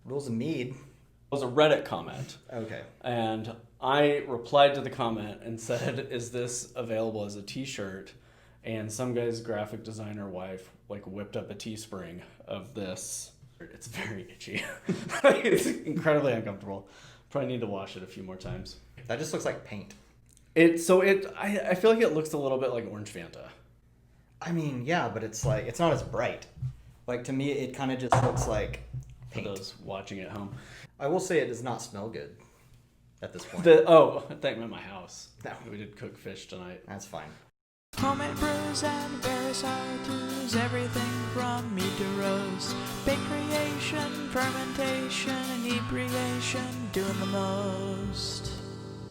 Rules of mead. It was a Reddit comment. Okay. And I replied to the comment and said, is this available as a t-shirt? And some guy's graphic designer wife like whipped up a Teespring of this. It's very itchy. It's incredibly uncomfortable. Probably need to wash it a few more times. That just looks like paint. I feel like it looks a little bit like Orange Fanta. I mean, yeah, but it's like, it's not as bright. Like, to me, it kind of just looks like For paint. those watching at home. I will say it does not smell good at this point. I thought you meant my house. No. We did cook fish tonight. That's fine. Homemade brews and various ciders, everything from mead to roast. Bake creation, fermentation, inebriation, doing the most.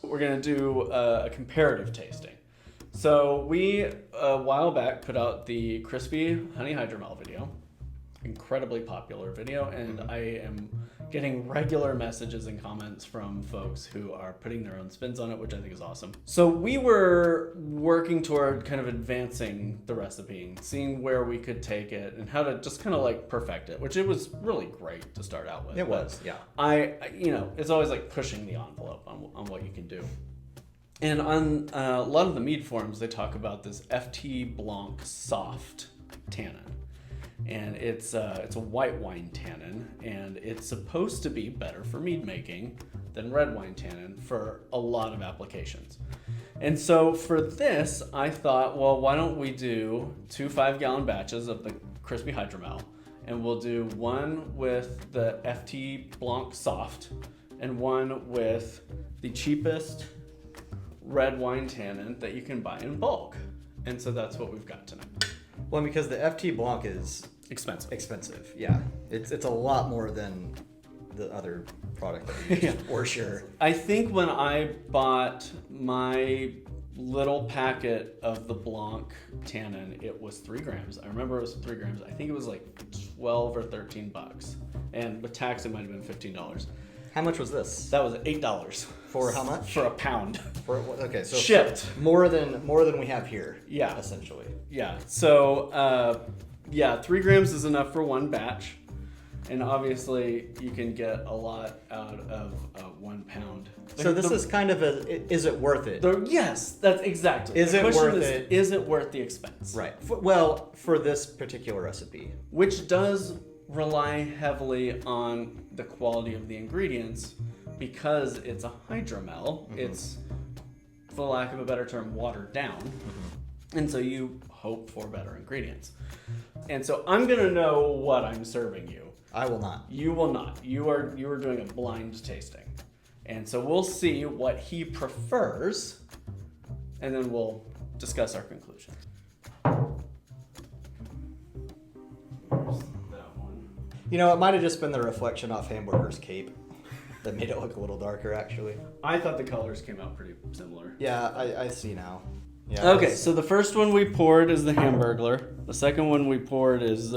We're going to do a comparative tasting. So we, a while back, put out the crispy honey hydromel video. Incredibly popular video, and I am getting regular messages and comments from folks who are putting their own spins on it, which I think is awesome. So we were working toward kind of advancing the recipe, seeing where we could take it and how to just kind of like perfect it, which it was really great to start out with. It was, yeah. It's always like pushing the envelope on what you can do. And on a lot of the mead forums, they talk about this FT Blanc Soft tannin. And it's a white wine tannin, and it's supposed to be better for mead making than red wine tannin for a lot of applications. And so for this, I thought, well, why don't we do 2 5-gallon batches of the crispy hydromel, and we'll do one with the FT Blanc Soft and one with the cheapest red wine tannin that you can buy in bulk. And so that's what we've got tonight. Well, because the FT Blanc is Expensive. yeah. It's a lot more than the other product that we use, Yeah. for sure. I think when I bought my little packet of the Blanc tannin, it was 3 grams. I remember it was 3 grams. I think it was like 12 or 13 bucks. And with tax, it might have been $15. How much was this? That was $8. For how much? For a pound. Okay, so Shipped. more than we have here. Yeah. Essentially. Yeah. So, 3 grams is enough for one batch. And obviously, you can get a lot out of 1 pound. So this is kind of is it worth it? Yes, that's exactly. Is The it question worth is, it? Is it worth the expense? Right. Well, for this particular recipe. Which does rely heavily on the quality of the ingredients because it's a hydromel. Mm-hmm. It's, for lack of a better term, watered down. Mm-hmm. And so you hope for better ingredients. And so I'm going to know what I'm serving you. I will not. You will not. You are doing a blind tasting. And so we'll see what he prefers, and then we'll discuss our conclusion. That one. You know, it might have just been the reflection off Hamburger's cape that made it look a little darker, actually. I thought the colors came out pretty similar. Yeah, I see now. Yeah. Okay, so the first one we poured is the Hamburglar. The second one we poured is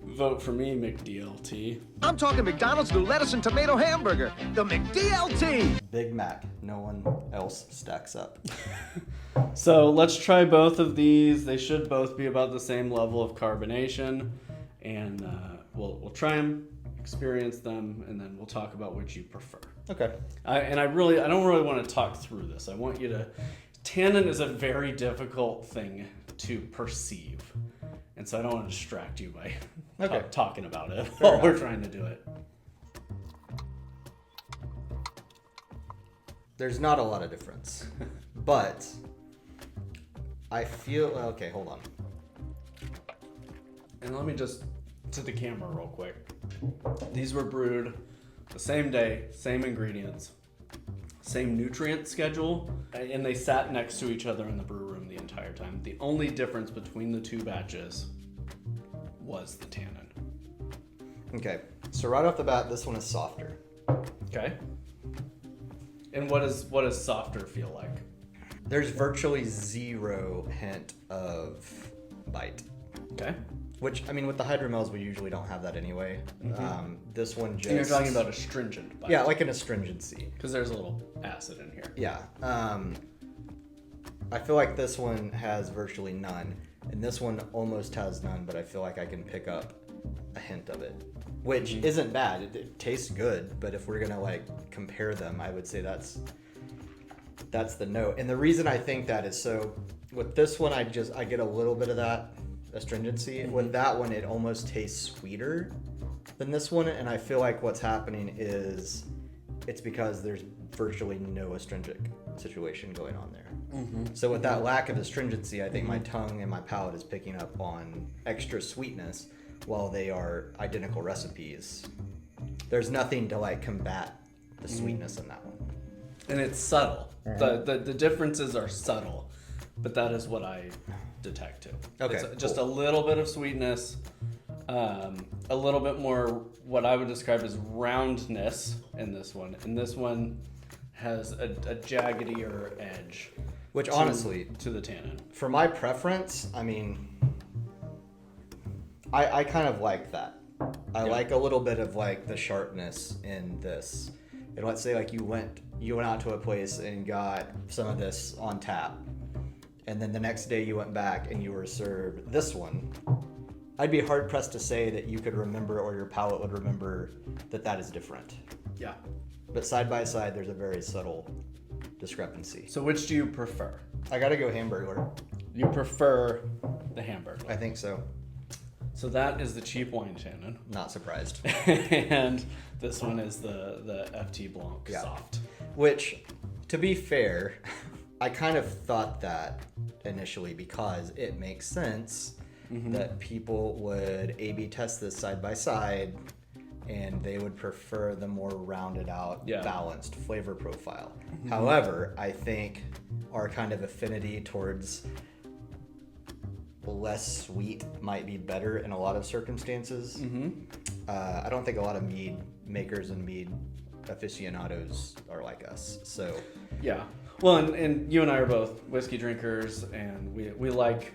Vote for Me McDLT. I'm talking McDonald's new lettuce and tomato hamburger, the McDLT. Big Mac. No one else stacks up. So let's try both of these. They should both be about the same level of carbonation, and we'll try them, experience them, and then we'll talk about which you prefer. Okay. I don't really want to talk through this. I want you to. Tannin is a very difficult thing to perceive, and so I don't want to distract you by talking about it while we're trying to do it. There's not a lot of difference, but I feel okay. Hold on. And let me just to the camera real quick. These were brewed the same day, same ingredients, same nutrient schedule, and they sat next to each other in the brew room the entire time. The only difference between the 2 batches was the tannin. Okay, so right off the bat, this one is softer. Okay. And what does softer feel like? There's virtually 0 hint of bite. Okay. Which, I mean, with the hydromels, we usually don't have that anyway. Mm-hmm. This one just... And you're talking about astringent bite. Yeah, like an astringency. Because there's a little acid in here. Yeah. I feel like this one has virtually none. And this one almost has none, but I feel like I can pick up a hint of it, which isn't bad. It tastes good, but if we're gonna like compare them, I would say that's the note. And the reason I think that is, so with this one, I get a little bit of that astringency. With that one, it almost tastes sweeter than this one, and I feel like what's happening is it's because there's virtually no astringent situation going on there. So with that lack of astringency, I think my tongue and my palate is picking up on extra sweetness while they are identical recipes. There's nothing to like combat the sweetness in that one. And it's subtle. The differences are subtle, but that is what I detect too. Okay, It's just a little bit of sweetness, a little bit more what I would describe as roundness in this one. And this one has a jaggedier edge. Which honestly, to the tannin. for my preference, I mean, I kind of like that. I like a little bit of like the sharpness in this. And let's say like you went out to a place and got some of this on tap, and then the next day you went back and you were served this one. I'd be hard pressed to say that you could remember, or your palate would remember, that is different. Yeah. But side by side, there's a very subtle discrepancy. So which do you prefer? I gotta go Hamburglar. You prefer the Hamburger. I think so. So that is the cheap wine tannin. Not surprised. And this one is the FT Blanc Soft. Which, to be fair, I kind of thought that initially because it makes sense that people would A/B test this side by side, and they would prefer the more rounded out, balanced flavor profile. However, I think our kind of affinity towards less sweet might be better in a lot of circumstances. I don't think a lot of mead makers and mead aficionados are like us. So yeah. Well, and you and I are both whiskey drinkers, and we like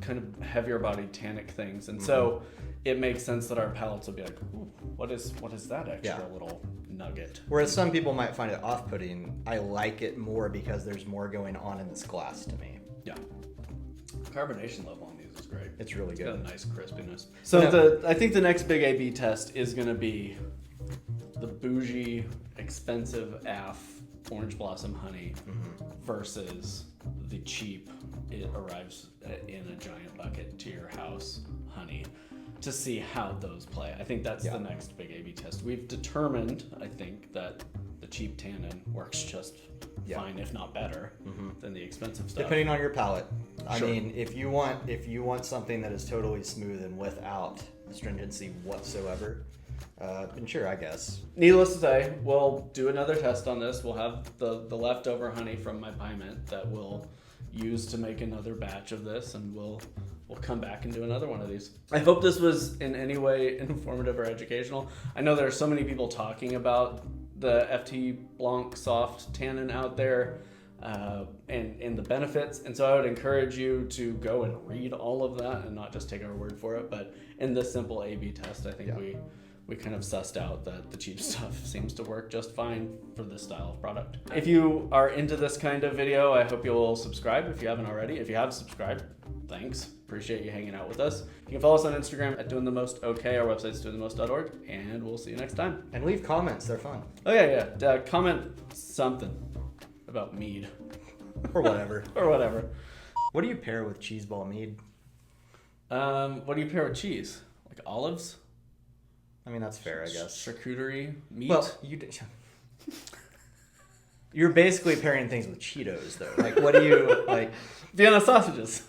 kind of heavier bodied tannic things, and so it makes sense that our palates will be like, ooh, what is that extra little nugget? Whereas some people might find it off-putting, I like it more because there's more going on in this glass to me. Yeah. Carbonation level on these is great. It's really It's good. got a nice crispiness. So I think the next big A/B test is going to be the bougie, expensive orange blossom honey versus the cheap, it arrives in a giant bucket to your house honey, to see how those play. I think that's the next big A/B test. We've determined, I think, that the cheap tannin works just fine, if not better, than the expensive stuff. Depending on your palate. I Sure. mean, if you want something that is totally smooth and without astringency whatsoever, then sure, I guess. Needless to say, we'll do another test on this. We'll have the leftover honey from my pie mint that we'll use to make another batch of this, and we'll come back and do another one of these. I hope this was in any way informative or educational. I know there are so many people talking about the FT Blanc Soft tannin out there, and the benefits, and so I would encourage you to go and read all of that and not just take our word for it. But in this simple A/B test, I think we kind of sussed out that the cheap stuff seems to work just fine for this style of product. If you are into this kind of video, I hope you'll subscribe if you haven't already. If you have subscribed, thanks. Appreciate you hanging out with us. You can follow us on Instagram at doingthemostok. Our website's doingthemost.org, and we'll see you next time. And leave comments, they're fun. Oh yeah. Comment something about mead. Or whatever. Or whatever. What do you pair with cheese ball mead? What do you pair with cheese? Like olives? I mean, that's fair, I guess. Charcuterie? Meat? Well, you're basically pairing things with Cheetos, though. Like, what do you, like... Vienna sausages.